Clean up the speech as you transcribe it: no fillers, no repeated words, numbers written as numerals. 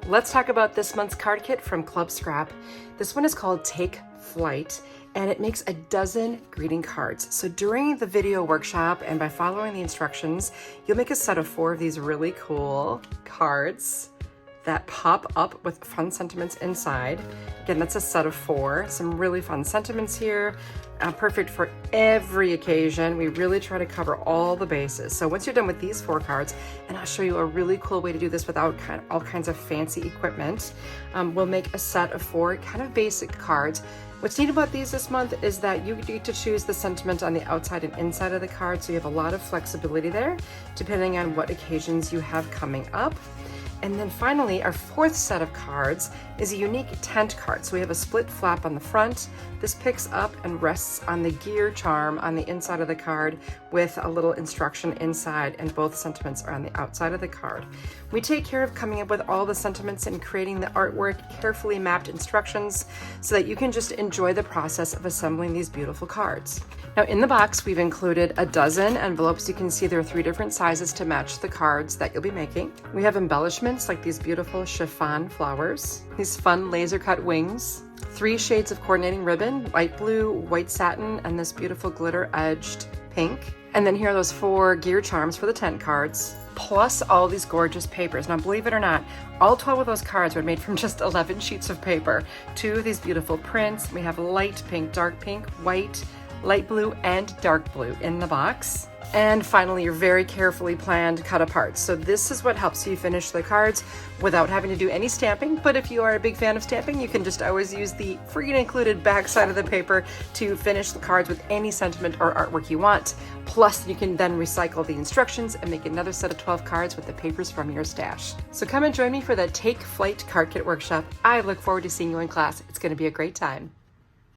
Let's talk about this month's card kit from Club Scrap. This one is called Take Flight, and it makes a dozen greeting cards. So during the video workshop and by following the instructions, you'll make a set of 4 of these really cool cards that pop up with fun sentiments inside. Again, that's a set of 4. Some really fun sentiments here, perfect for every occasion. We really try to cover all the bases. So once you're done with these 4 cards, and I'll show you a really cool way to do this without all kinds of fancy equipment, we'll make a set of 4 kind of basic cards. What's neat about these this month is that you get to choose the sentiment on the outside and inside of the card, so you have a lot of flexibility there, depending on what occasions you have coming up. And then finally, our 4th set of cards is a unique tent card. So we have a split flap on the front. This picks up and rests on the gear charm on the inside of the card with a little instruction inside, and both sentiments are on the outside of the card. We take care of coming up with all the sentiments and creating the artwork, carefully mapped instructions, so that you can just enjoy the process of assembling these beautiful cards. Now in the box, we've included a dozen envelopes. You can see there are 3 different sizes to match the cards that you'll be making. We have embellishments like these beautiful chiffon flowers, these fun laser cut wings, 3 shades of coordinating ribbon, light blue, white satin, and this beautiful glitter edged pink. And then here are those 4 gear charms for the tent cards, plus all these gorgeous papers. Now, believe it or not, all 12 of those cards were made from just 11 sheets of paper. 2 of these beautiful prints. We have light pink, dark pink, white, light blue, and dark blue in the box. And finally, your very carefully planned cut aparts. So this is what helps you finish the cards without having to do any stamping. But if you are a big fan of stamping, you can just always use the free and included back side of the paper to finish the cards with any sentiment or artwork you want. Plus, you can then recycle the instructions and make another set of 12 cards with the papers from your stash. So come and join me for the Take Flight Card Kit Workshop. I look forward to seeing you in class. It's going to be a great time.